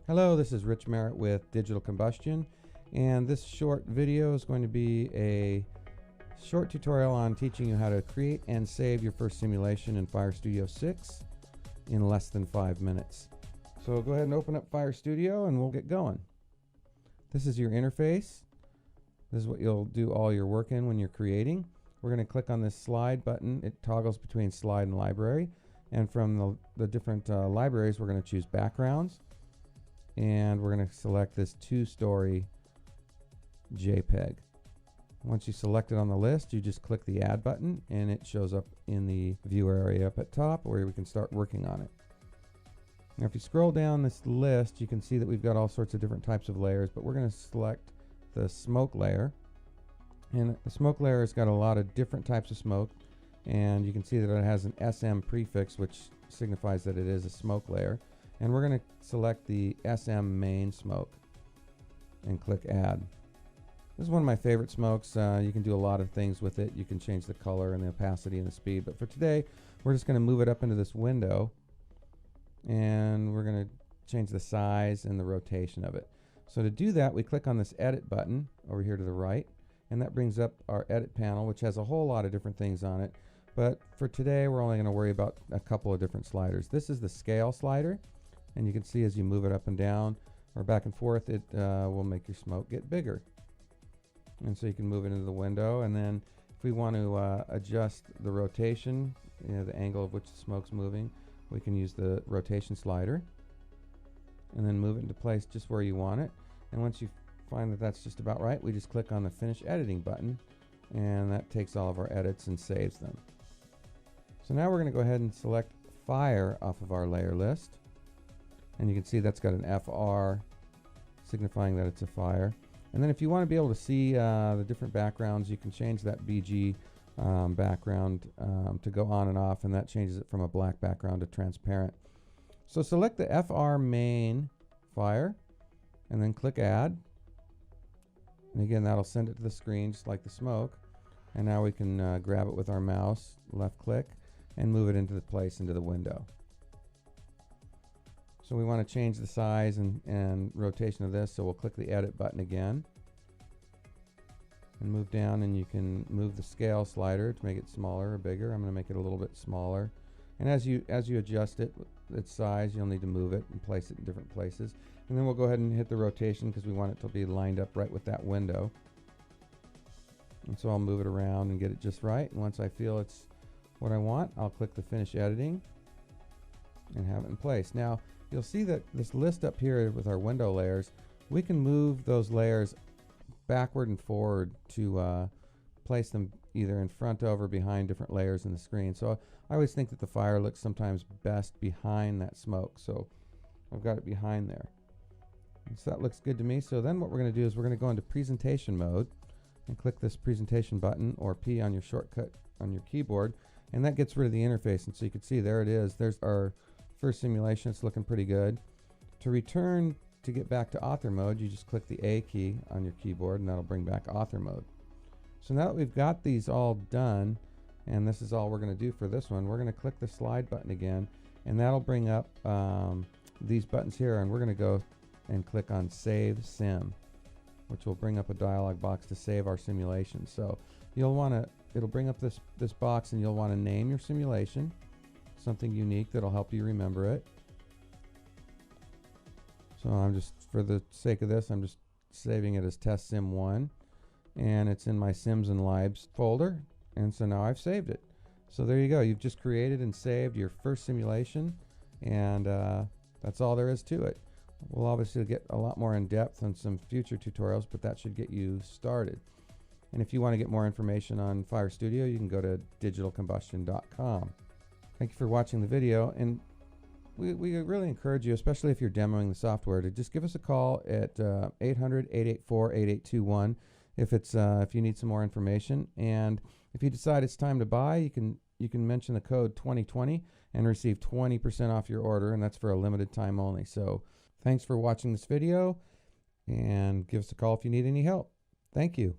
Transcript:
Hello, this is Rich Merritt with Digital Combustion, and this short video is going to be a short tutorial on teaching you how to create and save your first simulation in Fire Studio 6 in less than 5 minutes. So go ahead and open up Fire Studio and we'll get going. This is your interface. This is what you'll do all your work in when you're creating. We're going to click on this slide button. It toggles between slide and library, and from the different libraries we're going to choose backgrounds. And we're going to select this 2-story JPEG. Once you select it on the list, you just click the Add button and it shows up in the viewer area up at top where we can start working on it. Now if you scroll down this list, you can see that we've got all sorts of different types of layers, but we're going to select the smoke layer. And the smoke layer has got a lot of different types of smoke, and you can see that it has an SM prefix, which signifies that it is a smoke layer. And we're going to select the SM main smoke and click Add. This is one of my favorite smokes. You can do a lot of things with it. You can change the color and the opacity and the speed. But for today, we're just going to move it up into this window, and we're going to change the size and the rotation of it. So to do that, we click on this Edit button over here to the right, and that brings up our Edit panel, which has a whole lot of different things on it. But for today, we're only going to worry about a couple of different sliders. This is the Scale slider. And you can see as you move it up and down or back and forth, it will make your smoke get bigger. And so you can move it into the window. And then if we want to adjust the rotation, the angle of which the smoke's moving, we can use the rotation slider and then move it into place just where you want it. And once you find that that's just about right, we just click on the Finish Editing button, and that takes all of our edits and saves them. So now we're going to go ahead and select Fire off of our layer list. And you can see that's got an FR signifying that it's a fire. And then if you want to be able to see the different backgrounds, you can change that BG background to go on and off, and that changes it from a black background to transparent. So select the FR main fire and then click Add. And again, that'll send it to the screen just like the smoke. And now we can grab it with our mouse, left click, and move it into the place into the window. So we want to change the size and rotation of this, so we'll click the Edit button again and move down, and you can move the Scale slider to make it smaller or bigger. I'm going to make it a little bit smaller, and as you adjust its size, you'll need to move it and place it in different places. And then we'll go ahead and hit the rotation because we want it to be lined up right with that window. And so I'll move it around and get it just right, and once I feel it's what I want, I'll click the Finish Editing and have it in place. Now you'll see that this list up here with our window layers, we can move those layers backward and forward to place them either in front of or behind different layers in the screen. So I always think that the fire looks sometimes best behind that smoke. So I've got it behind there. And so that looks good to me. So then what we're going to do is we're going to go into presentation mode and click this presentation button, or P on your shortcut on your keyboard, and that gets rid of the interface. And so you can see there it is. There's our first simulation. It's looking pretty good. To return to get back to author mode, you just click the A key on your keyboard, and that'll bring back author mode. So now that we've got these all done, and this is all we're going to do for this one, we're going to click the slide button again, and that'll bring up these buttons here, and we're going to go and click on Save Sim, which will bring up a dialog box to save our simulation. So you'll want to, it'll bring up this box, and you'll want to name your simulation something unique that'll help you remember it. So I'm just, for the sake of this, I'm just saving it as Test Sim 1, and it's in my Sims and Libs folder, and so now I've saved it. So there you go. You've just created and saved your first simulation, and that's all there is to it. We'll obviously get a lot more in depth on some future tutorials, but that should get you started. And if you want to get more information on Fire Studio, you can go to digitalcombustion.com. Thank you for watching the video, and we really encourage you, especially if you're demoing the software, to just give us a call at 800-884-8821 if you need some more information. And if you decide it's time to buy, you can mention the code 2020 and receive 20% off your order, and that's for a limited time only. So thanks for watching this video, and give us a call if you need any help. Thank you.